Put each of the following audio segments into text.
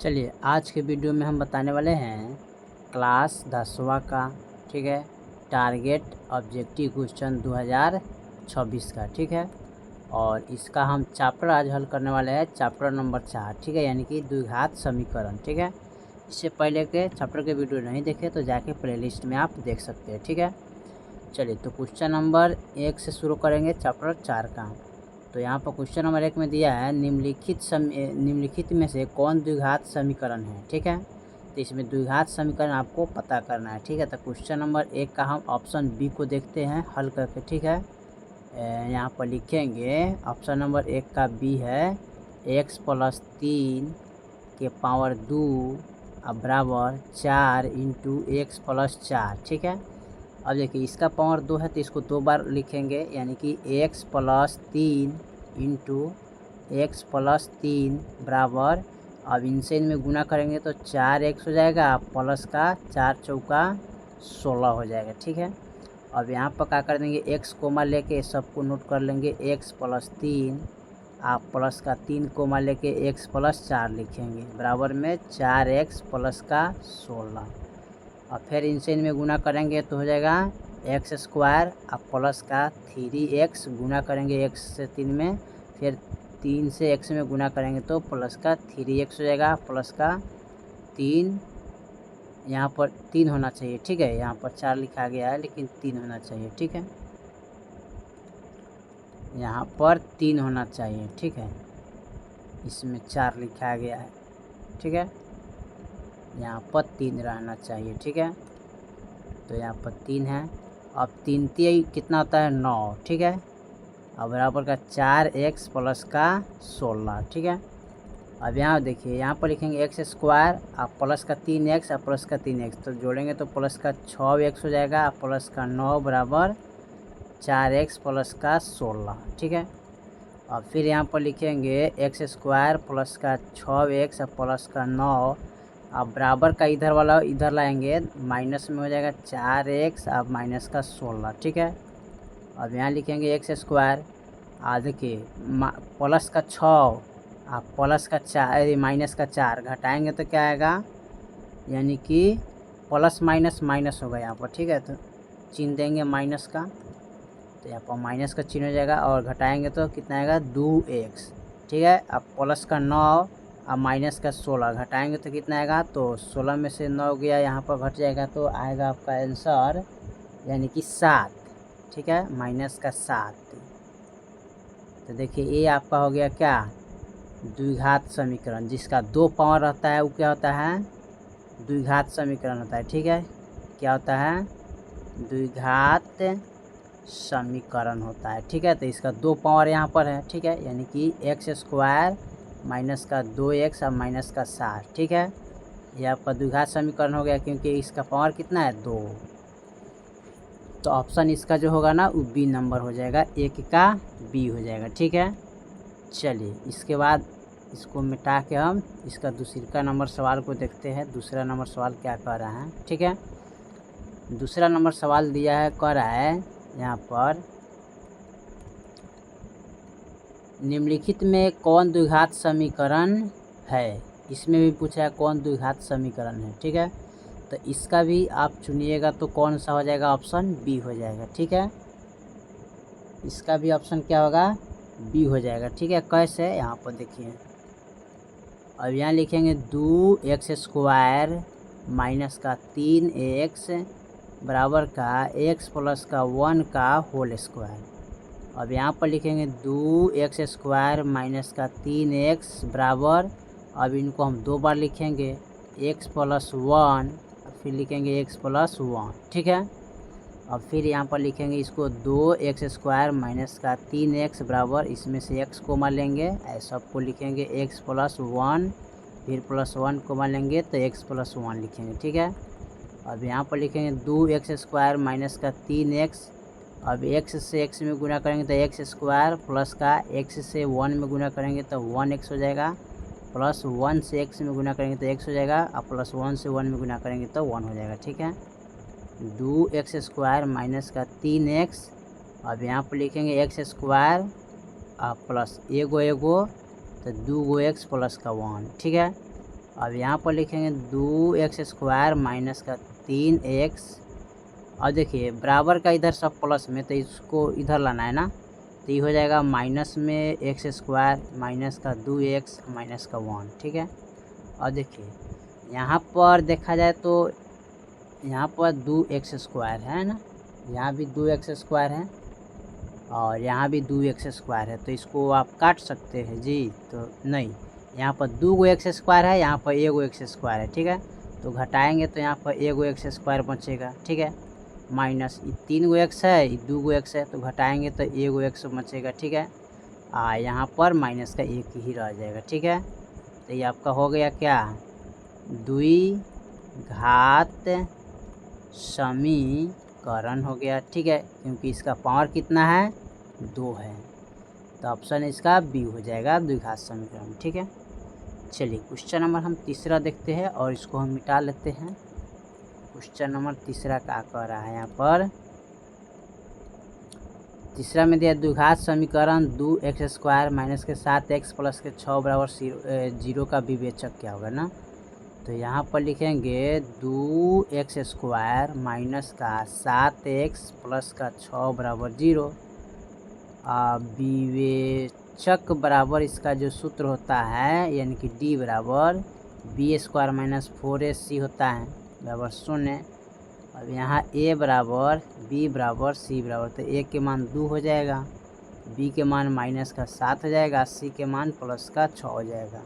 चलिए आज के वीडियो में हम बताने वाले हैं क्लास 10वां का, ठीक है, टारगेट ऑब्जेक्टिव क्वेश्चन 2026 का, ठीक है। और इसका हम चैप्टर आज हल करने वाले हैं, चैप्टर नंबर 4, ठीक है, यानी कि द्विघात समीकरण, ठीक है। इससे पहले के चैप्टर के वीडियो नहीं देखे तो जाके प्लेलिस्ट में आप देख सकते हैं, ठीक है। चलिए तो क्वेश्चन नंबर 1 से शुरू करेंगे चैप्टर 4 का। तो यहाँ पर क्वेश्चन नंबर 1 में दिया है निम्नलिखित में से कौन द्विघात समीकरण है, ठीक है। तो इसमें द्विघात समीकरण आपको पता करना है, ठीक है। तो क्वेश्चन नंबर 1 का हम ऑप्शन बी को देखते हैं हल करके, ठीक है। यहाँ पर लिखेंगे ऑप्शन नंबर 1 का बी है x+3 के पावर 2 बराबर 4 इंटू x+4, ठीक है। अब देखिए इसका पावर 2 है तो इसको 2 बार लिखेंगे, यानी कि x+3 इंटू x+3 बराबर, अब इनसे इनमें गुना करेंगे तो 4x हो जाएगा, प्लस का 4 चौका 16 हो जाएगा, ठीक है। अब यहाँ पर क्या कर देंगे, x कोमा लेके सबको नोट कर लेंगे, x+3 आप प्लस का 3 कोमा लेके x+4 लिखेंगे, बराबर में 4x प्लस का 16। और फिर इनसे इनमें गुना करेंगे तो हो जाएगा x² अब प्लस का 3x गुना करेंगे x से 3 में, फिर 3 से x में गुना करेंगे तो प्लस का 3x हो जाएगा, प्लस का 3, यहाँ पर 3 होना चाहिए, ठीक है। यहाँ पर 4 लिखा गया है लेकिन 3 होना चाहिए, ठीक है। यहाँ पर 3 होना चाहिए, ठीक है। इसमें 4 लिखा गया है, ठीक है। यहाँ पर 3 रहना चाहिए, ठीक है। तो यहाँ पर 3 है। अब 3 3 कितना होता है 9, ठीक है। अब बराबर का 4x प्लस का 16, ठीक है। अब यहाँ देखिए यहाँ पर लिखेंगे x² आप प्लस का 3x और प्लस का 3x, तो जोड़ेंगे तो प्लस का 6x हो जाएगा, प्लस का 9 बराबर 4x प्लस का 16, ठीक है। और फिर यहाँ पर लिखेंगे x² प्लस का 6x और प्लस का 9, अब बराबर का इधर वाला इधर लाएंगे, माइनस में हो जाएगा 4x अब माइनस का 16, ठीक है। अब यहाँ लिखेंगे x² देखिए प्लस का 6 आप प्लस का 4 माइनस का 4 घटाएंगे तो क्या आएगा, यानी कि प्लस माइनस माइनस होगा यहाँ पर, ठीक है। तो चिन्ह देंगे माइनस का, तो यहाँ पर माइनस का चिन्ह हो जाएगा, और घटाएंगे तो कितना आएगा 2x, ठीक है। अब प्लस का 9 अब माइनस का 16 घटाएंगे तो कितना आएगा, तो 16 में से 9 गया यहाँ पर घट जाएगा तो आएगा आपका आंसर यानी कि 7, ठीक है, माइनस का 7। तो देखिए ये आपका हो गया क्या, द्विघात समीकरण, जिसका 2 पावर रहता है वो क्या होता है, द्विघात समीकरण होता है, ठीक है। क्या होता है, द्विघात समीकरण होता है, ठीक है। तो इसका 2 पावर यहाँ पर है, ठीक है, यानी कि x² माइनस का 2x और माइनस का 7, ठीक है। ये आपका द्विघात समीकरण हो गया क्योंकि इसका पावर कितना है 2। तो ऑप्शन इसका जो होगा ना वो बी नंबर हो जाएगा, एक का बी हो जाएगा, ठीक है। चलिए इसके बाद इसको मिटा के हम इसका दूसरा नंबर सवाल को देखते हैं, दूसरा नंबर सवाल क्या कह रहा है, ठीक है। दूसरा नंबर सवाल दिया है, कह रहा है यहाँ पर निम्नलिखित में कौन द्विघात समीकरण है, इसमें भी पूछा है कौन द्विघात समीकरण है, ठीक है। तो इसका भी आप चुनिएगा तो कौन सा हो जाएगा, ऑप्शन बी हो जाएगा, ठीक है। इसका भी ऑप्शन क्या होगा, बी हो जाएगा, ठीक है। कैसे, यहाँ पर देखिए अब यहाँ लिखेंगे 2x² माइनस का 3x बराबर का x प्लस का 1 का होल स्क्वायर। अब यहाँ पर लिखेंगे 2x² माइनस का 3x बराबर, अब इनको हम 2 बार लिखेंगे, x+1 फिर लिखेंगे x+1, ठीक है। अब फिर यहाँ पर लिखेंगे इसको 2x² माइनस का 3x बराबर, इसमें से x कोमा लेंगे, ऐसा सबको लिखेंगे x+1 फिर +1 कोमा लेंगे तो x+1 लिखेंगे, ठीक है। अब यहाँ पर लिखेंगे 2x² माइनस का 3x, अब x से x में गुना करेंगे तो x² प्लस का x से 1 में गुना करेंगे तो 1x हो जाएगा, प्लस 1 से x में गुना करेंगे तो x हो जाएगा, और प्लस 1 से 1 में गुना करेंगे तो 1 हो जाएगा, ठीक है। 2x² माइनस का 3x, अब यहाँ पर लिखेंगे x² प्लस एगो तो 2x प्लस का 1, ठीक है। अब यहाँ पर लिखेंगे 2x² माइनस का 3x। और देखिए बराबर का इधर सब प्लस में, तो इसको इधर लाना है ना, तो ये हो जाएगा माइनस में x² माइनस का 2x माइनस का 1, ठीक है। और देखिए यहाँ पर देखा जाए तो यहाँ पर 2x² है ना, यहाँ भी 2x² है और यहाँ भी 2x² है, तो इसको आप काट सकते हैं जी। तो नहीं, यहाँ पर 2 x² है, यहाँ पर 1 x² है, ठीक है। तो घटाएंगे तो यहाँ पर 1 x² बचेगा, ठीक है। माइनस 3 x है, 2 x है, तो घटाएंगे तो 1 x बचेगा, ठीक है। यहाँ पर माइनस का 1 ही रह जाएगा, ठीक है। तो ये आपका हो गया क्या, द्विघात समीकरण हो गया, ठीक है, क्योंकि इसका पावर कितना है, 2 है। तो ऑप्शन इसका बी हो जाएगा, द्विघात समीकरण, ठीक है। चलिए क्वेश्चन नंबर हम तीसरा देखते हैं और इसको हम मिटा लेते हैं। क्वेश्चन नंबर तीसरा क्या कह रहा है यहाँ पर, तीसरा में दिया द्विघात समीकरण 2x² माइनस के 7x प्लस के 6 बराबर 0 का विवेचक क्या होगा ना। तो यहाँ पर लिखेंगे 2x² माइनस का 7x प्लस का 6 बराबर 0। विवेचक बराबर इसका जो सूत्र होता है यानी कि d बराबर b² माइनस 4ac होता है बराबर 0। अब यहाँ a बराबर b बराबर c बराबर, तो a के मान 2 हो जाएगा, b के मान माइनस का 7 हो जाएगा, c के मान प्लस का 6 हो जाएगा।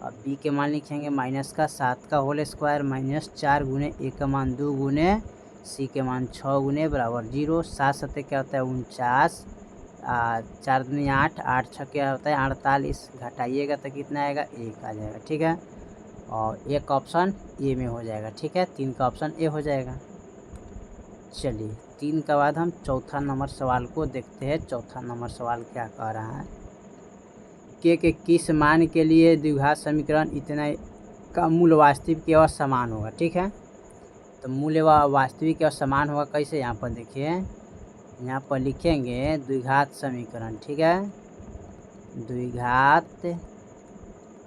अब b के मान लिखेंगे माइनस का 7 का होल स्क्वायर माइनस 4 गुने a का मान 2 गुने c के मान 6 गुने बराबर 0। 7 सत्ते क्या होता है 49, 4 दूनी 8, 8 छः क्या होता है 48, घटाइएगा तो कितना आएगा 1 आ जाएगा, ठीक है। और एक ऑप्शन ए में हो जाएगा, ठीक है, 3 का ऑप्शन ए हो जाएगा। चलिए 3 के बाद हम चौथा नंबर सवाल को देखते हैं। चौथा नंबर सवाल क्या कह रहा है, के किस मान के लिए द्विघात समीकरण इतना का मूल वास्तविक और समान होगा, ठीक है। तो मूल वास्तविक और समान होगा कैसे, यहाँ पर देखिए, यहाँ पर लिखेंगे द्विघात समीकरण, ठीक है। द्विघात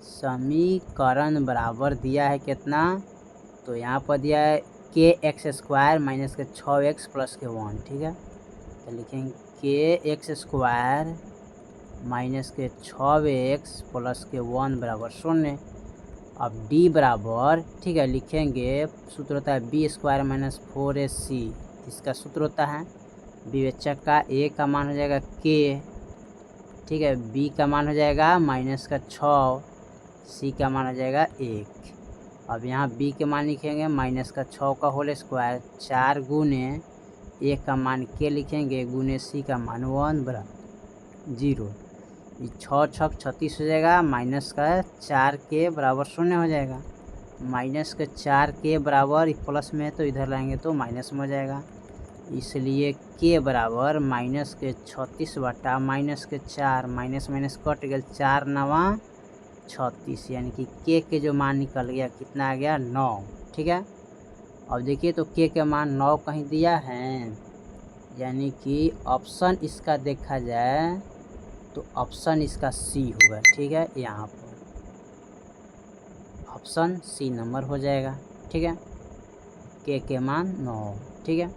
समीकरण बराबर दिया है कितना, तो यहाँ पर दिया है kx² माइनस के 6x प्लस के 1, ठीक है। तो लिखेंगे kx² माइनस के 6x प्लस के 1 बराबर 0। अब d बराबर, ठीक है, लिखेंगे सूत्र होता है b² माइनस 4ac, इसका सूत्र होता है विवेचक का a का मान हो जाएगा k, ठीक है, b का मान हो जाएगा माइनस का 6, c का मान हो जाएगा 1। अब यहाँ b के मान लिखेंगे माइनस का 6 का होल स्क्वायर 4 गुने a का मान k लिखेंगे गुने c का मान 1 बराबर 0। 6 छक 36 हो जाएगा, माइनस का 4k बराबर 0 हो जाएगा, माइनस के 4k बराबर प्लस में तो इधर लाएंगे तो माइनस में हो जाएगा, इसलिए k बराबर माइनस के 36 बटा माइनस के 4, माइनस माइनस कट गया, 4 9 36, यानी कि k के जो मान निकल गया कितना आ गया 9, ठीक है। अब देखिए तो k के मान 9 कहीं दिया है, यानी कि ऑप्शन इसका देखा जाए तो ऑप्शन इसका सी होगा, ठीक है। यहाँ पर ऑप्शन सी नंबर हो जाएगा, ठीक है, k के मान 9, ठीक है।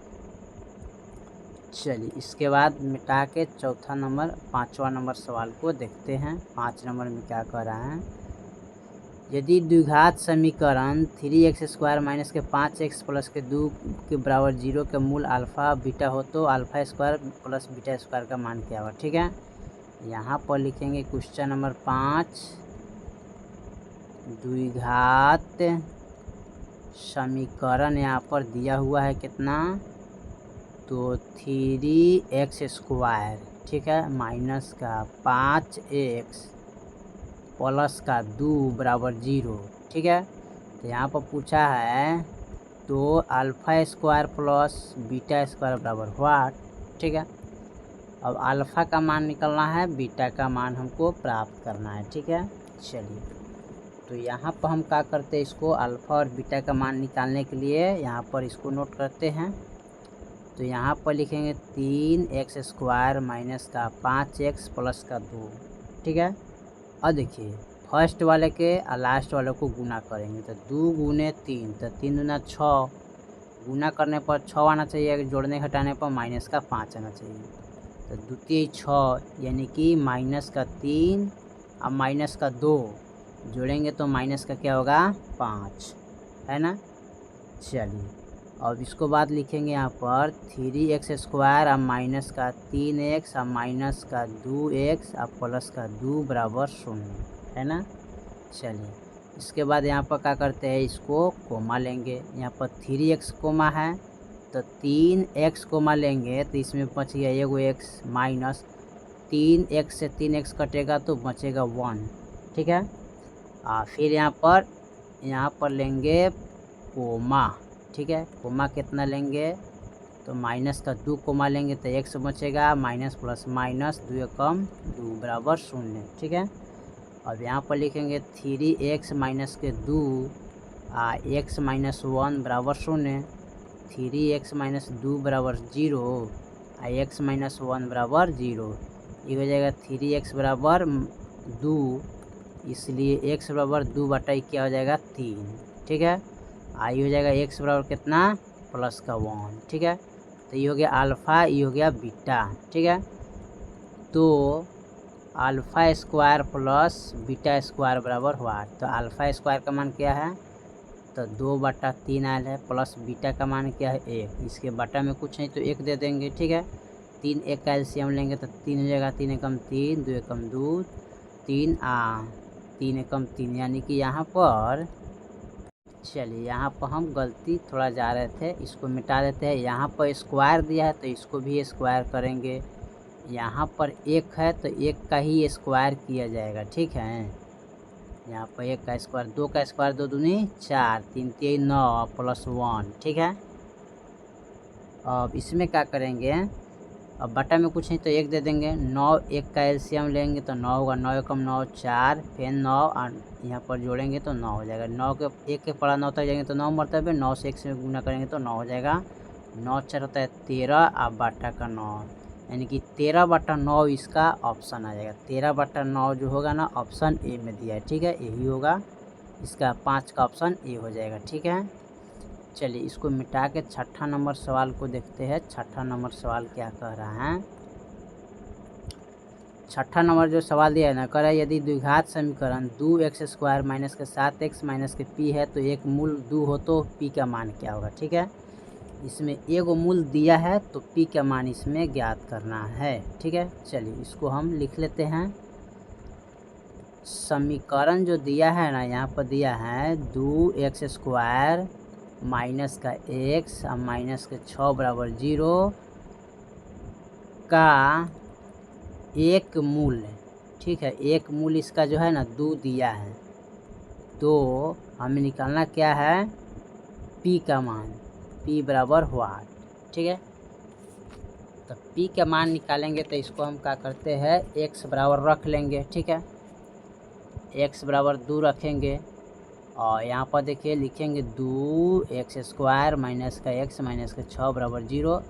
चलिए इसके बाद मिटा के चौथा नंबर 5वां नंबर सवाल को देखते हैं। 5 नंबर में क्या कह रहा है, यदि द्विघात समीकरण 3x² माइनस के 5x प्लस के 2 के बराबर 0 के मूल अल्फ़ा बीटा हो तो α² प्लस β² का मान क्या होगा, ठीक है। यहाँ पर लिखेंगे क्वेश्चन नंबर 5, द्विघात समीकरण यहाँ पर दिया हुआ है कितना, तो 3x², ठीक है, माइनस का 5x प्लस का 2 बराबर 0, ठीक है। तो यहाँ पर पूछा है तो α² प्लस β² बराबर व्हाट, ठीक है। अब अल्फ़ा का मान निकलना है, बीटा का मान हमको प्राप्त करना है, ठीक है। चलिए तो यहाँ पर हम क्या करते हैं, इसको अल्फ़ा और बीटा का मान निकालने के लिए यहाँ पर इसको नोट करते हैं। तो यहाँ पर लिखेंगे 3x² माइनस का 5x प्लस का 2, ठीक है। अब देखिए फर्स्ट वाले के और लास्ट वाले को गुना करेंगे। तो 2 गुने 3, तो 3 दूना 6, गुना करने पर 6 आना चाहिए, जोड़ने घटाने पर माइनस का 5 आना चाहिए। तो द्वितीय 6 यानी कि माइनस का 3 और माइनस का 2 जोड़ेंगे तो माइनस का क्या होगा 5, है ना। चलिए अब इसको बाद लिखेंगे यहाँ पर 3x² और माइनस का 3x और माइनस का 2x और प्लस का 2 बराबर 0, है ना। चलिए इसके बाद यहाँ पर क्या करते हैं, इसको कोमा लेंगे। यहाँ पर 3x कोमा है तो 3x कोमा लेंगे तो इसमें बच गया एगो x माइनस 3x से 3x कटेगा तो बचेगा 1, ठीक है। फिर यहाँ पर लेंगे कोमा, ठीक है। कोमा कितना लेंगे तो माइनस का 2 कोमा लेंगे तो x बचेगा, माइनस प्लस माइनस 2 कम 2 बराबर 0, ठीक है। अब यहाँ पर लिखेंगे 3x माइनस के 2 x माइनस 1 बराबर 0, 3x माइनस 2 बराबर 0 x माइनस 1 बराबर 0। ये हो जाएगा 3x बराबर 2, इसलिए x बराबर 2 बटा क्या हो जाएगा 3, ठीक है। ये हो जाएगा x बराबर कितना प्लस का 1, ठीक है। तो ये हो गया अल्फ़ा, ये हो गया बीटा, ठीक है। तो alpha square plus beta square बराबर हुआ, तो अल्फ़ा स्क्वायर का मान क्या है तो 2/3 आयल है, प्लस बीटा का मान क्या है 1, इसके बटा में कुछ नहीं तो 1 दे देंगे, ठीक है। 3 1 का एलसीएम लेंगे तो 3 हो जाएगा, 3 एकम 3, 2 एकम 2, 3 3 एकम 3, यानी कि यहाँ पर चलिए यहाँ पर हम गलती थोड़ा जा रहे थे, इसको मिटा देते हैं। यहाँ पर स्क्वायर दिया है तो इसको भी स्क्वायर करेंगे। यहाँ पर 1 है तो 1 का ही स्क्वायर किया जाएगा, ठीक है। यहाँ पर 1 का स्क्वायर, 2 का स्क्वायर 2 दूनी 4, 3 3 9 प्लस 1, ठीक है। अब इसमें क्या करेंगे, अब बटा में कुछ नहीं तो 1 दे देंगे। 9 1 का एलसीएम लेंगे तो 9 होगा, 9 एकम 9 4, फिर 9 और यहाँ पर जोड़ेंगे तो 9 हो जाएगा। 9 के 1 के पड़ा 9 तक जाएंगे तो 9 मरतबे, 9 से 1 से गुना करेंगे तो 9 हो जाएगा। 9 4 होता है 13 और बटा का 9, यानी कि 13/9 इसका ऑप्शन आ जाएगा। 13/9 जो होगा ना ऑप्शन ए में दिया है, ठीक है, यही होगा इसका 5 का ऑप्शन ए हो जाएगा, ठीक है। चलिए इसको मिटा के 6ठा नंबर सवाल को देखते हैं। 6ठा नंबर सवाल क्या कह रहा है, 6ठा नंबर जो सवाल दिया है ना, कह रहा है यदि द्विघात समीकरण 2x² माइनस के 7x माइनस के p है तो एक मूल 2 हो तो p का मान क्या होगा, ठीक है। इसमें एगो मूल दिया है तो p का मान इसमें ज्ञात करना है, ठीक है। चलिए इसको हम लिख लेते हैं। समीकरण जो दिया है ना, यहाँ पर दिया है 2x² माइनस का x और माइनस के 6 बराबर 0 का एक मूल, ठीक है। एक मूल इसका जो है ना 2 दिया है, तो हमें निकालना क्या है p का मान, p बराबर हुआ, ठीक है। तो p का मान निकालेंगे तो इसको हम क्या करते हैं x बराबर रख लेंगे, ठीक है। x बराबर 2 रखेंगे और यहाँ पर देखिए लिखेंगे 2x² माइनस का x माइनस का 6 बराबर 0,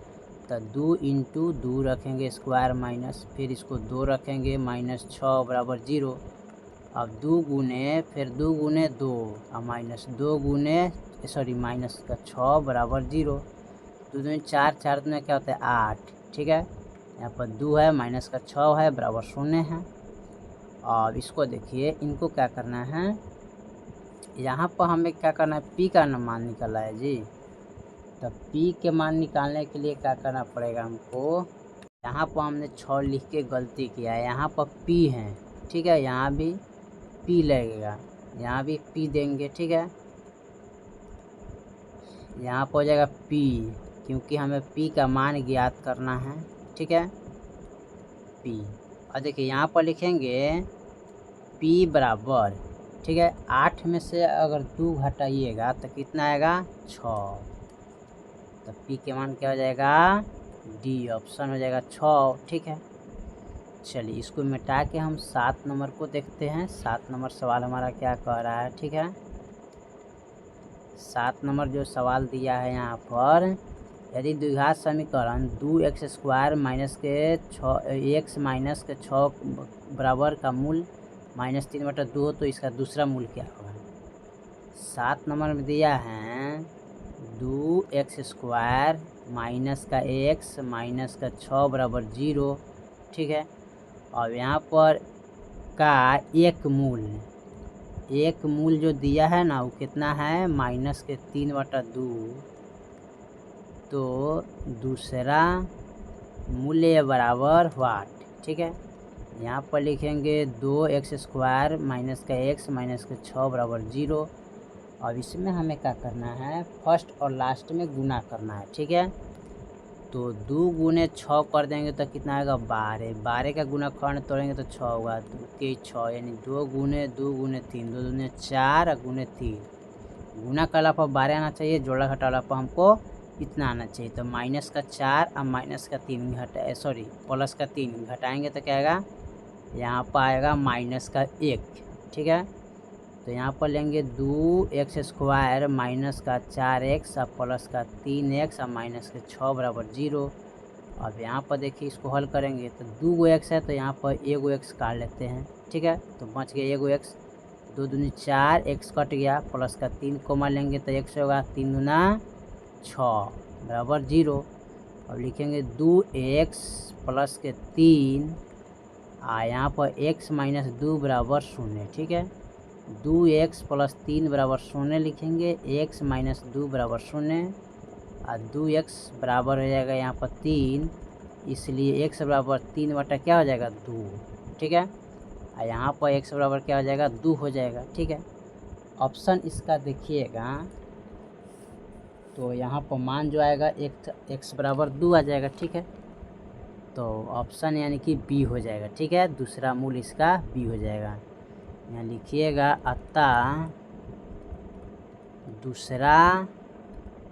तो 2 इंटू 2 रखेंगे स्क्वायर माइनस, फिर इसको 2 रखेंगे माइनस 6 बराबर 0। अब 2 गुने फिर 2 गुने 2 और माइनस 2 गुने माइनस का 6 बराबर 0। 2 दूनी 4, 4 दूनी क्या होता है 8, ठीक है। यहाँ पर 2 है माइनस का 6 है बराबर 0 है। और इसको देखिए, इनको क्या करना है, यहाँ पर हमें क्या करना है p का मान निकाला है जी। तो p के मान निकालने के लिए क्या करना पड़ेगा हमको, यहाँ पर हमने 6 लिख के गलती किया है, यहाँ पर p है, ठीक है। यहाँ भी p लगेगा, यहाँ भी p देंगे, ठीक है। यहाँ पर हो जाएगा p, क्योंकि हमें p का मान ज्ञात करना है, ठीक है p। और देखिए यहाँ पर लिखेंगे p बराबर, ठीक है, 8 में से अगर 2 घटाइएगा तो कितना आएगा 6, तो p के मान क्या हो जाएगा डी ऑप्शन हो जाएगा 6, ठीक है। चलिए इसको मिटा के हम 7 नंबर को देखते हैं। 7 नंबर सवाल हमारा क्या कह रहा है, ठीक है। 7 नंबर जो सवाल दिया है यहाँ पर, यदि द्विघात समीकरण 2x² माइनस के 6 x माइनस के 6 बराबर का मूल -3/2 हो तो इसका दूसरा मूल क्या होगा। 7 नंबर में दिया है 2x² माइनस का x माइनस का 6 बराबर 0, ठीक है। और यहाँ पर का एक मूल जो दिया है ना वो कितना है -3/2, तो दूसरा मूल्य बराबर वाट, ठीक है। यहाँ पर लिखेंगे 2x² माइनस का x माइनस का 6 बराबर 0। अब इसमें हमें क्या करना है, फर्स्ट और लास्ट में गुना करना है, ठीक है। तो 2 गुने 6 कर देंगे तो कितना आएगा 12, 12 का गुणनखंड तोड़ेंगे तो 6 होगा, 2 के 6 यानी 2 गुने 3, 2 दूने 4 और गुने 3, गुना करला पर 12 आना चाहिए, जोड़ा घटाला पर हमको इतना आना चाहिए। तो -4 और -3 प्लस का 3 घटाएंगे तो क्या आएगा, यहाँ पर आएगा -1, ठीक है। तो यहाँ पर लेंगे 2x² माइनस का 4x और प्लस का 3x और माइनस के 6 बराबर 0। अब यहाँ पर देखिए इसको हल करेंगे तो 2 x है तो यहाँ पर 1 x काट लेते हैं, ठीक है। तो बच गया 1 x, 2 दूनी 4, x कट गया, प्लस का 3 कोमा लेंगे तो x होगा 3 दूना 6 बराबर 0। अब लिखेंगे 2x प्लस के 3 यहाँ पर x माइनस 2 बराबर 0, ठीक है। 2x प्लस 3 बराबर 0 लिखेंगे, x माइनस 2 बराबर 0 और 2x बराबर हो जाएगा यहाँ पर 3, इसलिए x बराबर 3 बटा क्या हो जाएगा 2, ठीक है। और यहाँ पर x बराबर क्या हो जाएगा 2 हो जाएगा, ठीक है। ऑप्शन इसका देखिएगा तो यहाँ पर मान जो आएगा x बराबर 2 आ जाएगा, ठीक है। तो ऑप्शन यानी कि बी हो जाएगा, ठीक है। दूसरा मूल इसका बी हो जाएगा। यहाँ लिखिएगा अतः दूसरा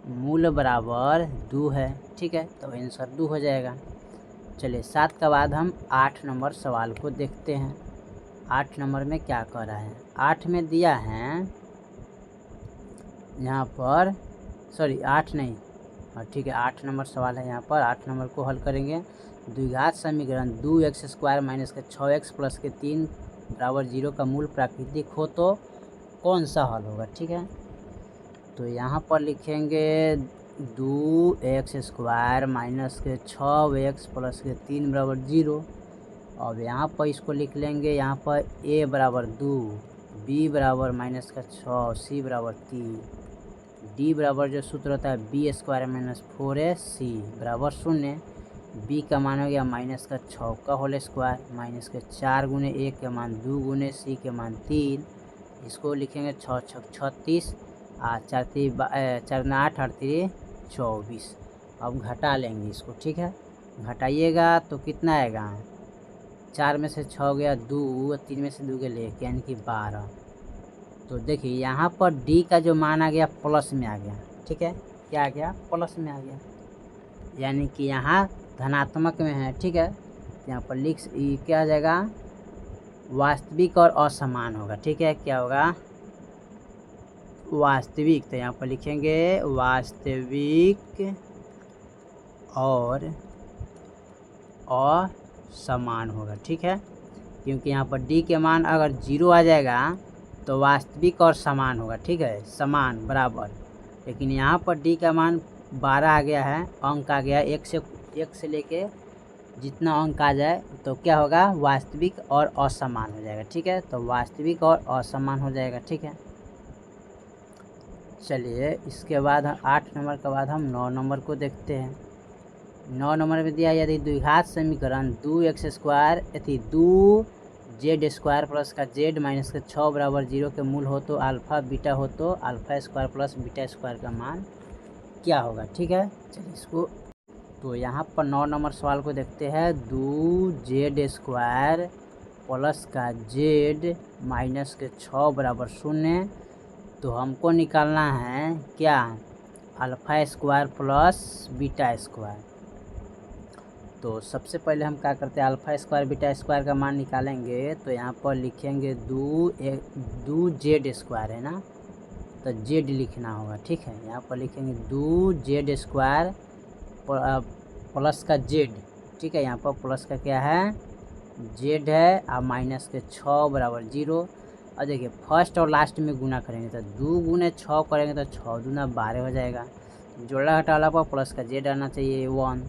मूल बराबर 2 है, ठीक है। तो आंसर 2 हो जाएगा। चलिए 7 के बाद हम 8 नंबर सवाल को देखते हैं। 8 नंबर में क्या कर रहा है, 8 में दिया है यहाँ पर 8 नहीं, ठीक है 8 नंबर सवाल है। यहाँ पर 8 नंबर को हल करेंगे। द्विघात समीकरण 2x² माइनस का 6x प्लस के 3 बराबर 0 का मूल प्राकृतिक हो तो कौन सा हल होगा, ठीक है। तो यहाँ पर लिखेंगे 2x² माइनस के 6x प्लस के 3 बराबर 0। अब यहाँ पर इसको लिख लेंगे, यहाँ पर a बराबर 2, b बराबर माइनस का 6, c बराबर 3, d बराबर जो सूत्र होता है b² माइनस 4ac बराबर 0। b का मान हो गया माइनस का 6 का होल स्क्वायर माइनस के 4 गुने 1 के मान 2 गुने c के मान 3, इसको लिखेंगे 6 6 36 और 4 8 और 3 24। अब घटा लेंगे इसको, ठीक है। घटाइएगा तो कितना आएगा, 4 में से 6 गया 2, 3 में से 2 गया लेके यानी कि 12। तो देखिए यहाँ पर d का जो मान आ गया प्लस में आ गया, ठीक है। क्या आ गया, प्लस में आ गया, यानी कि यहाँ धनात्मक में है, ठीक है। यहाँ पर क्या आ जाएगा, वास्तविक और असमान होगा, ठीक है। क्या होगा, वास्तविक। तो यहाँ पर लिखेंगे वास्तविक और असमान होगा, ठीक है। क्योंकि यहाँ पर d के मान अगर 0 आ जाएगा तो वास्तविक और समान होगा, ठीक है, समान बराबर। लेकिन यहाँ पर d का मान 12 आ गया है, अंक आ गया 1 से लेके जितना अंक आ जाए तो क्या होगा, वास्तविक और असमान हो जाएगा, ठीक है। तो वास्तविक और असमान हो जाएगा, ठीक है। चलिए इसके बाद 8 नंबर के बाद हम 9 नंबर को देखते हैं। 9 नंबर में दिया यदि द्विघात समीकरण 2z² प्लस का z माइनस का 6 बराबर 0 के मूल हो तो अल्फ़ा बीटा हो तो α² प्लस β² का मान क्या होगा, ठीक है। चलिए इसको तो यहाँ पर 9 नंबर सवाल को देखते हैं। 2z² प्लस का z माइनस के 6 बराबर 0, तो हमको निकालना है क्या, α² प्लस β²। तो सबसे पहले हम क्या करते हैं, α² β² का मान निकालेंगे। तो यहाँ पर लिखेंगे 2z² है ना, तो z लिखना होगा, ठीक है। यहाँ पर लिखेंगे 2z² प्लस का z, ठीक है। यहाँ पर प्लस का क्या है जेड है और माइनस के 6 बराबर 0। और देखिए फर्स्ट और लास्ट में गुना करेंगे तो 2 गुने 6 करेंगे तो 6 दूना 12 हो जाएगा। जोड़ा घटाला पर प्लस का जेड आना चाहिए 1,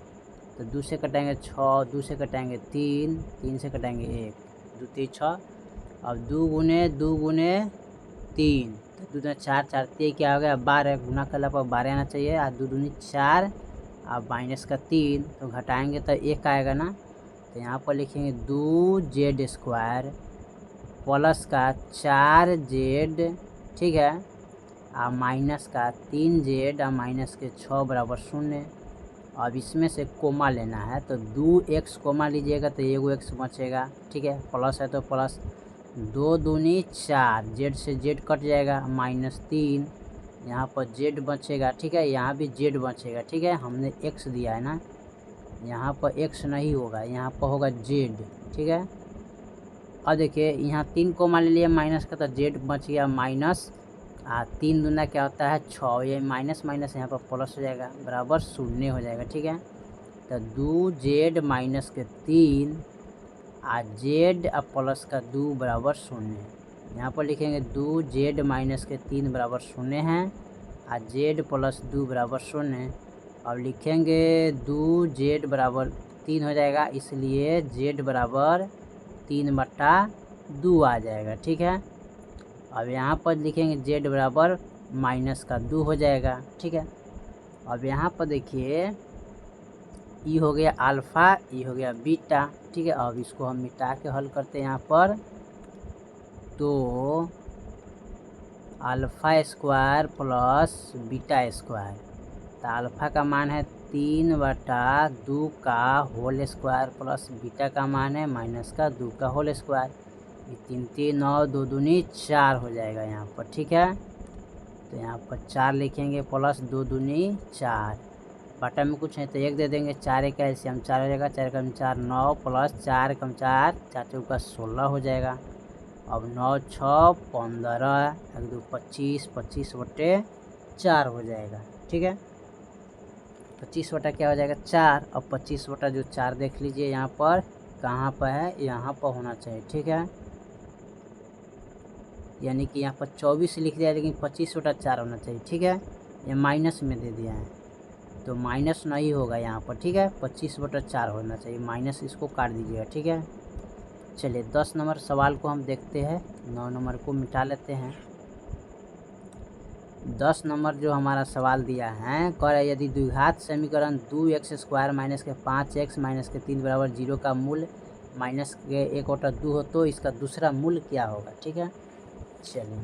तो 2 से कटाएंगे 6, 2 से कटाएंगे 3, 3 से कटाएंगे 1, 2 3 6। अब 2 गुने 3, तो 2 4, 4 3 क्या हो गया 12, गुना करला पर 12 आना चाहिए। और 2 दूनी 4 और माइनस का 3, तो घटाएंगे तो 1 आएगा ना। तो यहाँ पर लिखेंगे 2z स्क्वायर प्लस का 4z, ठीक है, और माइनस का 3z और माइनस के 6 बराबर 0। अब इसमें से कोमा लेना है तो 2x कोमा लीजिएगा तो एगो x बचेगा, ठीक है, प्लस है तो प्लस 2 दूनी 4, जेड से जेड कट जाएगा, -3, यहाँ पर जेड बचेगा, ठीक है, यहाँ भी जेड बचेगा, ठीक है, हमने x दिया है ना, यहाँ पर x नहीं होगा, यहाँ पर होगा जेड, ठीक है। अब देखिए यहाँ 3 कोमा ले लिया माइनस का तो जेड बच गया माइनस, 3 दूना क्या होता है 6, ये माइनस माइनस यहाँ पर प्लस हो जाएगा बराबर 0 हो जाएगा, ठीक है। तो 2z माइनस के 3 और जेड और प्लस का 2 बराबर 0। यहाँ पर लिखेंगे 2z माइनस के 3 बराबर 0 है और जेड प्लस 2 बराबर 0। अब लिखेंगे 2z बराबर 3 हो जाएगा, इसलिए z बराबर 3/2 आ जाएगा, ठीक है। अब यहाँ पर लिखेंगे z बराबर माइनस का 2 हो जाएगा, ठीक है। अब यहाँ पर देखिए ई हो गया अल्फ़ा, ई हो गया बीटा, ठीक है। अब इसको हम मिटा के हल करते हैं यहाँ पर, तो alpha square plus beta square, तो अल्फ़ा का मान है 3/2 का होल स्क्वायर प्लस बीटा का मान है माइनस का 2 का होल स्क्वायर। 3 3 9, 2 दूनी 4 हो जाएगा यहाँ पर, ठीक है। तो यहाँ पर 4 लिखेंगे प्लस 2 दूनी 4, बटा में कुछ है तो 1 दे देंगे, 4 1 एलसीएम 4 हो जाएगा, 4 कम 4 9 प्लस 4 कम 4 4 चौका 16 हो जाएगा। अब 9 6 15, 1 2 25, 25/4 हो जाएगा, ठीक है। 25 बटा क्या हो जाएगा 4। अब 25 बटा जो 4 देख लीजिए यहाँ पर कहाँ पर है, यहाँ पर होना चाहिए, ठीक है, यानी कि यहाँ पर 24 लिख दिया लेकिन 25/4 होना चाहिए, ठीक है। ये माइनस में दे दिया है तो माइनस नहीं होगा यहाँ पर, ठीक है, 25/4 होना चाहिए, माइनस इसको काट दीजिएगा, ठीक है। चलिए 10 नंबर सवाल को हम देखते हैं, 9 नंबर को मिटा लेते हैं। 10 नंबर जो हमारा सवाल दिया है, कह रहा है यदि द्विघात समीकरण 2x स्क्वायर माइनस के 5x माइनस के 3 बराबर 0 का मूल्य माइनस के 1/2 हो तो इसका दूसरा मूल्य क्या होगा, ठीक है। चलिए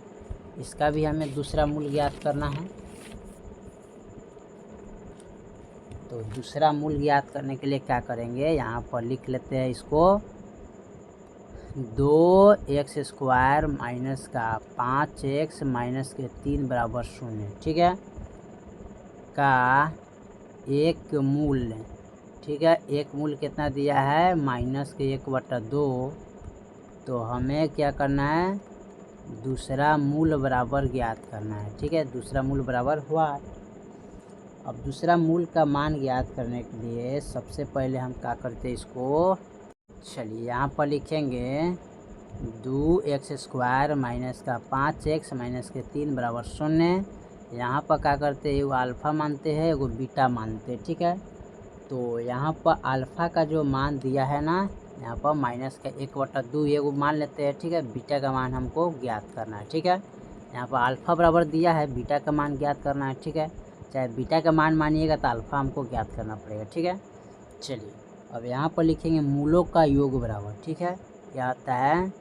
इसका भी हमें दूसरा मूल्य ज्ञात करना है, तो दूसरा मूल्य ज्ञात करने के लिए क्या करेंगे, यहाँ पर लिख लेते हैं इसको 2x स्क्वायर माइनस का 5x माइनस के 3 बराबर 0, ठीक है, का एक मूल्य, ठीक है, एक मूल्य कितना दिया है माइनस के 1/2, तो हमें क्या करना है दूसरा मूल्य बराबर ज्ञात करना है, ठीक है, दूसरा मूल्य बराबर हुआ। अब दूसरा मूल्य का मान ज्ञात करने के लिए सबसे पहले हम क्या करते हैं इसको, चलिए यहाँ पर लिखेंगे 2x स्क्वायर माइनस का 5x माइनस के 3 बराबर 0। यहाँ पर क्या करते हैं एगो अल्फ़ा मानते हैं एगो बीटा मानते हैं, ठीक है। तो यहाँ पर अल्फ़ा का जो मान दिया है ना, यहाँ पर माइनस का 1/2 एगो मान लेते हैं, ठीक है। बीटा का मान हमको ज्ञात करना है, ठीक है। यहाँ पर अल्फ़ा बराबर दिया है, बीटा का मान ज्ञात करना है, ठीक है। चाहे बीटा का मान मानिएगा तो अल्फ़ा हमको ज्ञात करना पड़ेगा, ठीक है। चलिए अब यहाँ पर लिखेंगे मूलों का योग बराबर, ठीक है, क्या होता है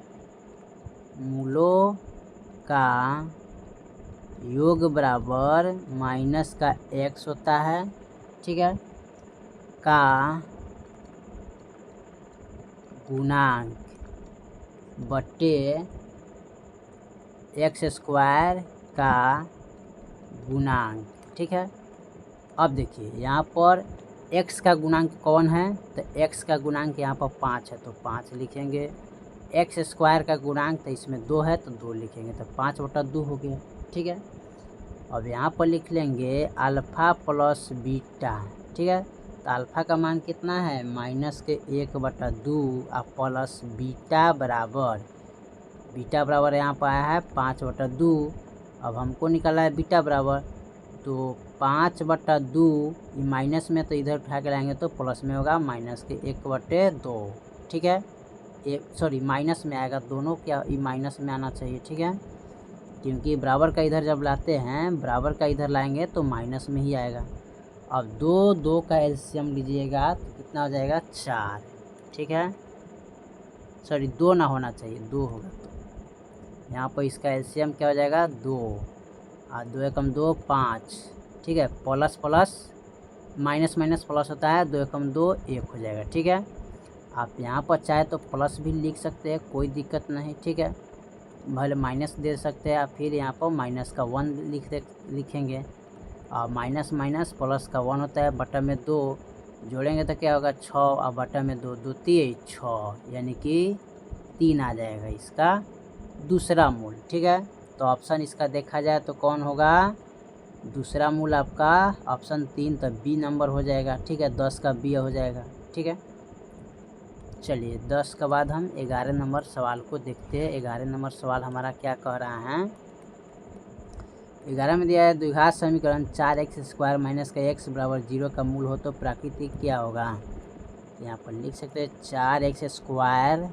मूलों का योग बराबर माइनस का x होता है, ठीक है, का गुणांक बटे x स्क्वायर का गुणांक, ठीक है। अब देखिए यहाँ पर x का गुणांक कौन है, तो x का गुणांक यहाँ पर 5 है तो 5 लिखेंगे, x स्क्वायर का गुणांक तो इसमें 2 है तो 2 लिखेंगे, तो 5/2 हो गया, ठीक है। अब यहाँ पर लिख लेंगे अल्फ़ा प्लस बीटा, ठीक है, तो अल्फ़ा का मान कितना है माइनस के 1/2 और प्लस बीटा बराबर यहाँ पर आया है 5/2। अब हमको निकाला है बीटा बराबर, तो 5/2 माइनस में तो इधर उठा के लाएंगे तो प्लस में होगा माइनस के 1/2। ठीक है, सॉरी माइनस में आएगा, दोनों क्या ये माइनस में आना चाहिए। ठीक है, क्योंकि बराबर का इधर जब लाते हैं, बराबर का इधर लाएंगे तो माइनस में ही आएगा। अब 2 का एलसीएम लीजिएगा तो कितना हो जाएगा 4। ठीक है, सॉरी 2 ना होना चाहिए, 2 होगा तो यहाँ पर इसका एलसीएम क्या हो जाएगा 2 और 2 एकम 2 5। ठीक है, plus plus minus minus plus होता है, 2 एकम 2 1 हो जाएगा। ठीक है, आप यहाँ पर चाहे तो प्लस भी लिख सकते हैं, कोई दिक्कत नहीं। ठीक है, भले माइनस दे सकते हैं, फिर यहाँ पर माइनस का 1 लिखेंगे और माइनस माइनस प्लस का 1 होता है, बटा में 2 जोड़ेंगे तो क्या होगा 6 और बटा में 2 2 3 6, यानी कि 3 आ जाएगा इसका दूसरा मूल। ठीक है, तो ऑप्शन इसका देखा जाए तो कौन होगा दूसरा मूल आपका ऑप्शन 3, तो बी नंबर हो जाएगा। ठीक है, 10 का बी हो जाएगा। ठीक है, चलिए 10 के बाद हम 11 नंबर सवाल को देखते हैं। 11 नंबर सवाल हमारा क्या कह रहा है, 11 में दिया है द्विघात समीकरण 4x² माइनस का x बराबर 0 का मूल हो तो प्राकृतिक क्या होगा। यहाँ पर लिख सकते हैं 4x²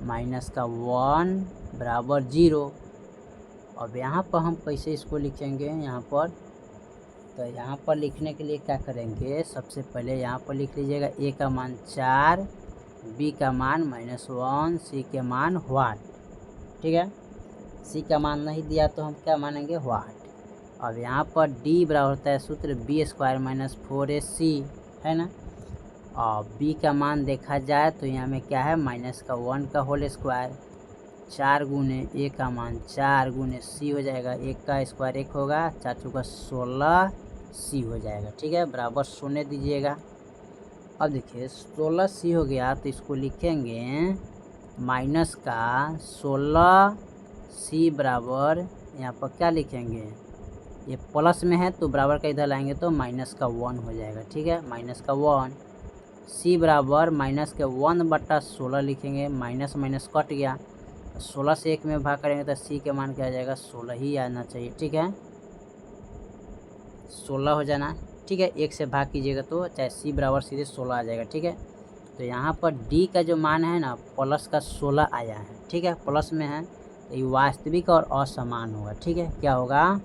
माइनस का 1 बराबर 0। अब यहाँ पर हम कैसे इसको लिखेंगे, यहाँ पर तो यहाँ पर लिखने के लिए क्या करेंगे, सबसे पहले यहाँ पर लिख लीजिएगा a का मान 4, b का मान -1, c के मान व्हाट। ठीक है, c का मान नहीं दिया तो हम क्या मानेंगे व्हाट। अब यहाँ पर d बराबर होता है सूत्र b² - 4ac है ना। और b का मान देखा जाए तो यहाँ में क्या है -1 का होल स्क्वायर, 4 गुने a का मान 4 गुने c हो जाएगा, 1 का स्क्वायर 1 होगा, 4 चौका 16 c हो जाएगा। ठीक है, बराबर शून्य दीजिएगा। अब देखिए 16 c हो गया तो इसको लिखेंगे माइनस का 16 c बराबर, यहाँ पर क्या लिखेंगे, ये प्लस में है तो बराबर का इधर लाएंगे तो माइनस का 1 हो जाएगा। ठीक है, माइनस का 1, c बराबर माइनस के 1/16 लिखेंगे, माइनस माइनस कट गया, 16 से 1 में भाग करेंगे तो c के मान क्या आ जाएगा 16 ही आना चाहिए। ठीक है, 16 हो जाना। ठीक है, 1 से भाग कीजिएगा तो चाहे c बराबर सीधे 16 आ जाएगा। ठीक है, तो यहाँ पर d का जो मान है ना प्लस का 16 आया है। ठीक है, प्लस में है तो ये वास्तविक और असमान होगा। ठीक है, क्या होगा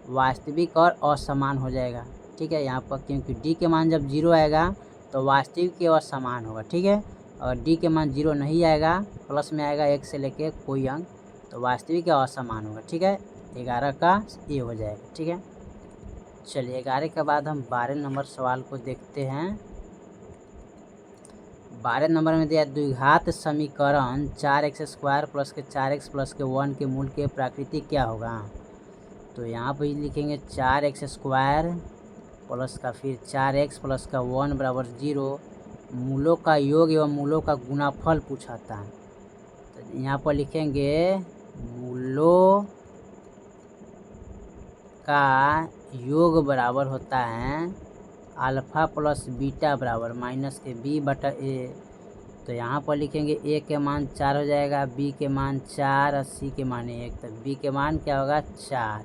वास्तविक और असमान हो जाएगा। ठीक है, यहाँ पर क्योंकि d के मान जब 0 आएगा तो वास्तविक के असमान होगा। ठीक है, और d के मान 0 नहीं आएगा, प्लस में आएगा 1 से लेके कोई अंक, तो वास्तविक या असमान होगा। ठीक है, 11 का ए हो जाएगा। ठीक है, चलिए 11 के बाद हम 12 नंबर सवाल को देखते हैं। 12 नंबर में दिया द्विघात समीकरण 4x² प्लस के 4x प्लस के 1 के मूल के प्राकृतिक क्या होगा। तो यहाँ पर लिखेंगे 4x² प्लस का फिर 4x प्लस का 1 बराबर 0, मूलों का योग एवं मूलों का गुणाफल पूछा था। तो यहाँ पर लिखेंगे मूलों का योग बराबर होता है अल्फ़ा प्लस बीटा बराबर माइनस के b/a। तो यहाँ पर लिखेंगे a के मान 4 हो जाएगा, b के मान 4 और c के मान 1, तो b के मान क्या होगा 4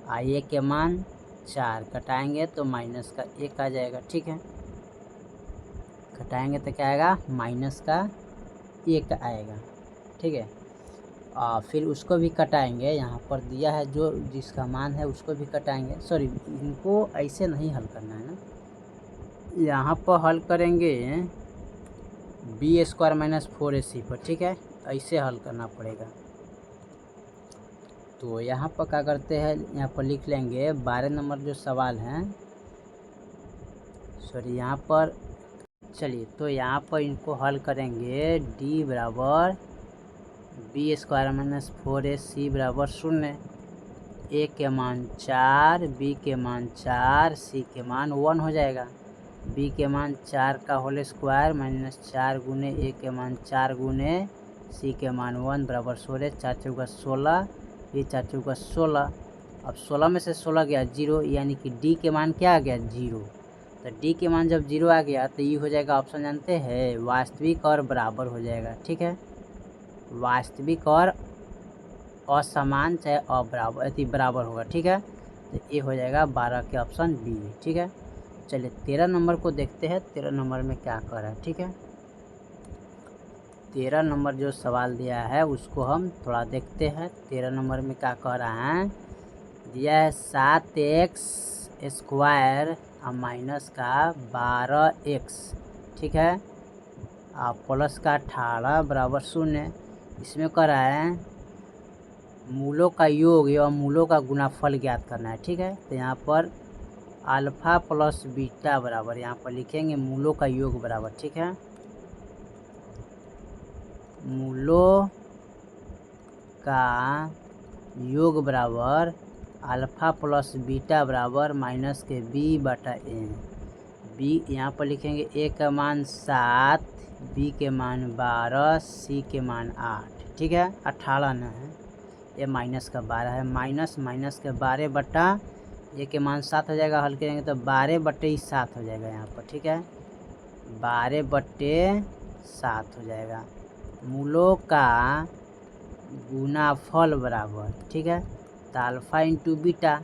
और a के मान 4, कटाएंगे तो माइनस का 1 आ जाएगा। ठीक है, घटाएंगे तो क्या आएगा माइनस का 1 आएगा। ठीक है, और फिर उसको भी कटाएंगे, यहाँ पर दिया है जो जिसका मान है उसको भी कटाएंगे। सॉरी, इनको ऐसे नहीं हल करना है ना, यहाँ पर हल करेंगे b² - 4ac पर। ठीक है, ऐसे हल करना पड़ेगा। तो यहाँ पर क्या करते हैं, यहाँ पर लिख लेंगे 12 नंबर जो सवाल हैं, सॉरी यहाँ पर, चलिए तो यहाँ पर इनको हल करेंगे d बराबर b² - 4ac बराबर 0, a के मान 4, b के मान 4, c के मान 1 हो जाएगा। b के मान 4 का होल स्क्वायर माइनस 4 गुने a के मान 4 गुने c के मान 1 बराबर 16, 4 चौका 16, ये 4 चौका 16। अब 16 में से 16 गया 0, यानी कि d के मान क्या आ गया 0। तो डी के मान जब 0 आ गया तो ये हो जाएगा ऑप्शन जानते हैं वास्तविक और बराबर हो जाएगा। ठीक है, वास्तविक और असमान चाहे अबराबर अति बराबर होगा। ठीक है, तो ये हो जाएगा 12 के ऑप्शन बी। ठीक है, चलिए 13 नंबर को देखते हैं 13 नंबर में क्या कर रहा है। ठीक है, 13 नंबर जो सवाल दिया है उसको हम थोड़ा देखते हैं। 13 नंबर में क्या कह रहा है, दिया है 7x स्क्वायर माइनस का 12x। ठीक है, प्लस का 18 बराबर 0। इसमें कह रहा है मूलों का योग एवं मूलों का गुणाफल ज्ञात करना है। ठीक है, तो यहाँ पर अल्फा प्लस बीटा बराबर, यहाँ पर लिखेंगे मूलों का योग बराबर। ठीक है, मूलों का योग बराबर अल्फा प्लस बीटा बराबर माइनस के बी बटा ए। बी यहाँ पर लिखेंगे ए का मान 7, बी के मान 12, सी के मान 8। ठीक है, 18 न है, ये माइनस का 12 है। माइनस के 12 बटा ए के मान 7 हो जाएगा, हल करेंगे तो 12 बटे 7 हो जाएगा यहाँ पर। ठीक है, 12 बटे 7 हो जाएगा। मूलों का गुणाफल बराबर, ठीक है, तो अल्फा इंटू बीटा,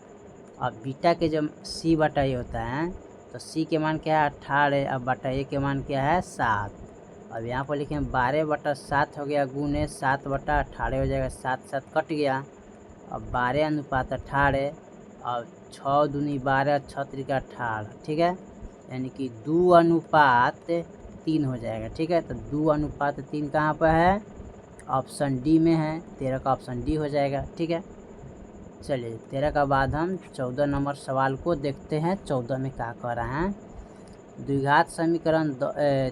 और बीटा के जब सी बटा ए होता है तो सी के मान क्या है 18, अब बटा ए के मान क्या है 7। अब यहाँ पर लिखें 12 बटा 7 हो गया गुने 7 बटा 18 हो जाएगा, 7 7 कट गया। अब 12 अनुपात 18 और 6 दूनी 12, 6 त्रिका 18। ठीक है, यानी कि 2 अनुपात 3 हो जाएगा। ठीक है, तो 2 अनुपात 3 कहाँ पर है, ऑप्शन डी में है। 13 का ऑप्शन डी हो जाएगा। ठीक है, चलिए 13 का बाद हम 14 नंबर सवाल को देखते हैं। 14 में क्या कह रहा है, द्विघात समीकरण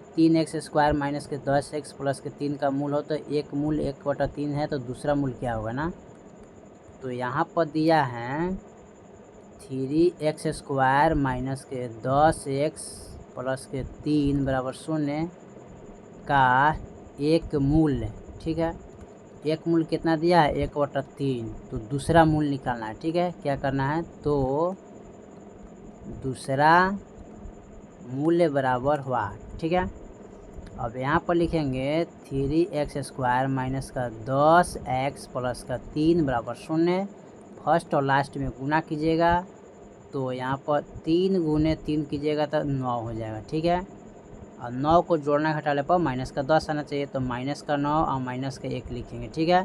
3x स्क्वायर माइनस के 10x प्लस के 3 का मूल हो तो एक मूल 1/3 है, तो दूसरा मूल क्या होगा ना। तो यहाँ पर दिया है 3x स्क्वायर माइनस के 10x प्लस के 3 बराबर 0 का एक मूल। ठीक है, एक मूल कितना दिया है 1/3, तो दूसरा मूल निकालना है। ठीक है, क्या करना है, तो दूसरा मूल्य बराबर हुआ। ठीक है, अब यहाँ पर लिखेंगे 3x स्क्वायर माइनस का 10x प्लस का 3 बराबर 0। फर्स्ट और लास्ट में गुना कीजिएगा, तो यहाँ पर 3 गुने 3 कीजिएगा तो 9 हो जाएगा। ठीक है, और 9 को जोड़ना घटाने पर माइनस का 10 आना चाहिए, तो माइनस का 9 और माइनस का 1 लिखेंगे। ठीक है,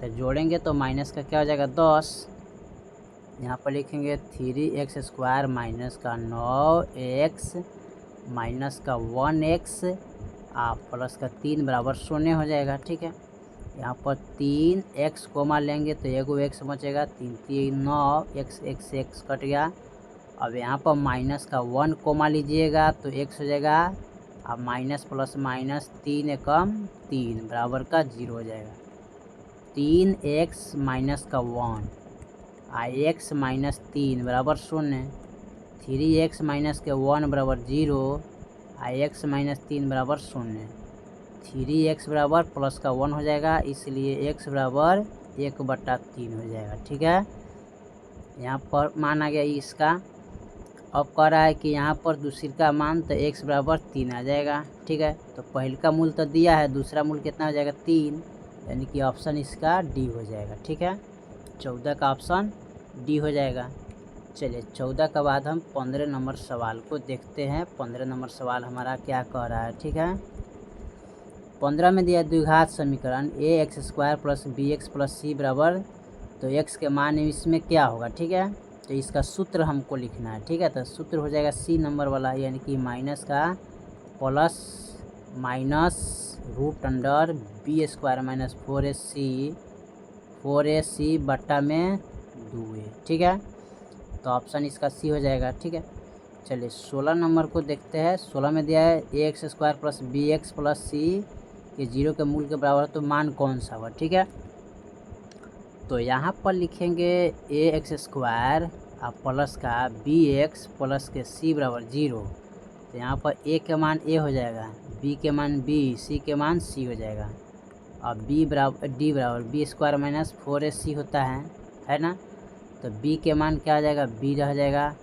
तो जोड़ेंगे तो माइनस का क्या हो जाएगा 10। यहाँ पर लिखेंगे 3x स्क्वायर माइनस का 9x माइनस का 1x प्लस का 3 बराबर 0 हो जाएगा। ठीक है, यहाँ पर 3x कोमा लेंगे तो एगो x बचेगा, 3 3 9, x कट गया। अब यहाँ पर माइनस का 1 कोमा लीजिएगा तो x हो जाएगा, अब माइनस प्लस माइनस 3 एकम 3 बराबर का 0 हो जाएगा। 3x माइनस का 1 x माइनस 3 बराबर 0। 3x माइनस के 1 बराबर 0, x माइनस 3 बराबर 0। 3x बराबर प्लस का 1 हो जाएगा, इसलिए x बराबर 1/3 हो जाएगा। ठीक है, यहाँ पर मान आ गया इसका। अब कह रहा है कि यहाँ पर दूसरी का मान तो x बराबर 3 आ जाएगा। ठीक है, तो पहले का मूल तो दिया है, दूसरा मूल कितना हो जाएगा 3, यानी कि ऑप्शन इसका डी हो जाएगा। ठीक है, 14 का ऑप्शन डी हो जाएगा। चलिए 14 के बाद हम 15 नंबर सवाल को देखते हैं। 15 नंबर सवाल हमारा क्या कह रहा है। ठीक है, 15 में दिया द्विघात समीकरण ax square plus bx plus c बराबर, तो x के मान इसमें क्या होगा। ठीक है, तो इसका सूत्र हमको लिखना है। ठीक है, तो सूत्र हो जाएगा सी नंबर वाला, यानी कि माइनस का plus minus root under B square minus 4ac बट्टा में 2a। ठीक है, तो ऑप्शन इसका सी हो जाएगा। ठीक है, चलिए 16 नंबर को देखते हैं। 16 में दिया है ax square plus bx plus c के 0 के मूल के बराबर है, तो मान कौन सा हुआ। ठीक है, तो यहाँ पर लिखेंगे ax स्क्वायर प्लस का bx प्लस के c बराबर 0, तो यहाँ पर a के मान a हो जाएगा, b के मान b, c के मान c हो जाएगा। और b बराबर d बराबर b स्क्वायर माइनस 4ac होता है ना, तो b के मान क्या हो जाएगा b रह जाएगा,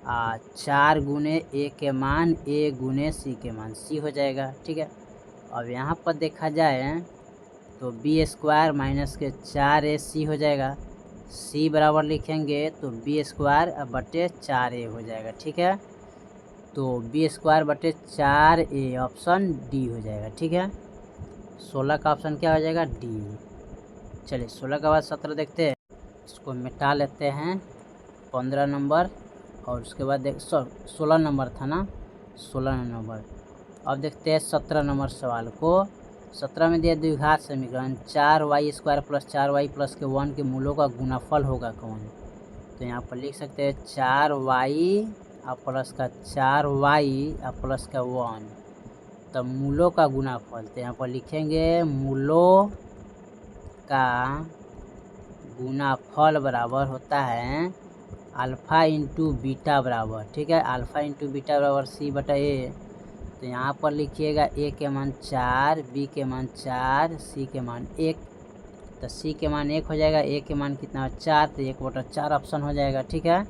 4 गुने ए के मान ए गुने सी के मान सी हो जाएगा। ठीक है, अब यहाँ पर देखा जाए तो बी स्क्वायर माइनस के 4ac हो जाएगा। सी बराबर लिखेंगे तो बी स्क्वायर बटे 4a हो जाएगा। ठीक है, तो बी स्क्वायर बटे 4a ऑप्शन डी हो जाएगा। ठीक है, 16 का ऑप्शन क्या हो जाएगा? डी। चलिए 16 के बाद 17 देखते हैं, इसको मिटा लेते हैं 15 नंबर, और उसके बाद 16 नंबर था ना, 16 नंबर। अब देखते हैं 17 नंबर सवाल को। 17 में दिया द्विघात समीकरण 4y square plus 4y plus के 1 के मूलों का गुणाफल होगा कौन? तो यहाँ पर लिख सकते हैं 4y प्लस का 4y प्लस का 1, तो मूलों का गुणाफल। तो यहाँ पर लिखेंगे मूलों का गुणाफल बराबर होता है अल्फ़ा इंटू बीटा बराबर। ठीक है, अल्फ़ा इंटू बीटा बराबर सी बटा ए। तो यहाँ पर लिखिएगा ए के मान 4, बी के मान 4, सी के मान 1। तो सी के मान 1 हो जाएगा, ए के मान कितना 4, तो 1/4 ऑप्शन हो जाएगा। ठीक है,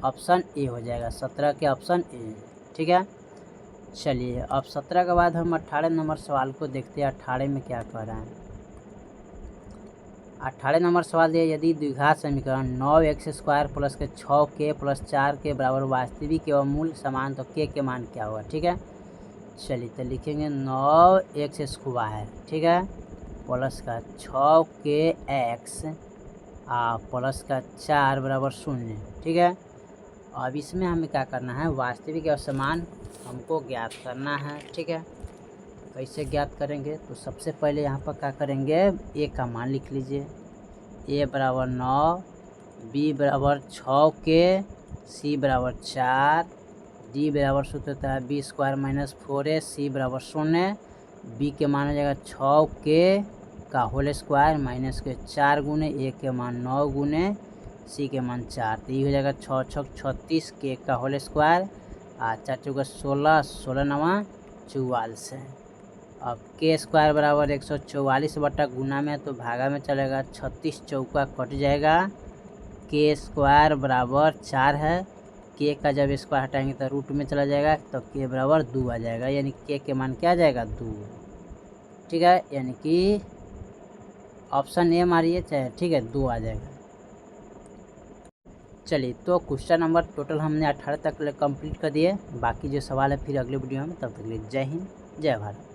ऑप्शन ए हो जाएगा 17 के ऑप्शन ए। ठीक है, चलिए अब 17 के बाद हम 18 नंबर सवाल को देखते हैं। 18 में क्या कह रहा है? 18 नंबर सवाल दिया यदि द्विघात समीकरण 9x स्क्वायर प्लस के 6k प्लस 4k बराबर वास्तविक एवं मूल समान तो k के मान क्या होगा? ठीक है, चलिए तो लिखेंगे 9x स्क्वायर, ठीक है, प्लस का 6kx प्लस का 4 बराबर 0। ठीक है, अब इसमें हमें क्या करना है? वास्तविक एवं समान हमको ज्ञात करना है। ठीक है, कैसे ज्ञात करेंगे? तो सबसे पहले यहाँ पर क्या करेंगे? ए का मान लिख लीजिए, ए बराबर 9, बी बराबर 6k, सी बराबर 4, डी बराबर सूत्र होता है बी स्क्वायर माइनस 4a, सी बराबर 0, बी के मान हो जाएगा 6k का होल स्क्वायर माइनस के 4 गुने, ए के मान 9 गुने, सी के मान 4, तो ये हो जाएगा 6 6 36 के का होल स्क्वायर 4 चौका 16, 16 नवा 44 है। अब के स्क्वायर बराबर 144 बटा गुना में तो भागा में चलेगा, 36 चौका कट जाएगा, के स्क्वायर बराबर 4 है, के का जब स्क्वायर हटाएंगे तो रूट में चला जाएगा, तो के बराबर 2 आ जाएगा, यानी के मान क्या आ जाएगा? 2। ठीक है, यानी कि ऑप्शन ए मारिए चाहे, ठीक है, 2 आ जाएगा। चलिए तो क्वेश्चन नंबर टोटल हमने 18 तक कंप्लीट कर दिए। बाकी जो सवाल है फिर अगले वीडियो में, तब तक के लिए जय हिंद, जय भारत।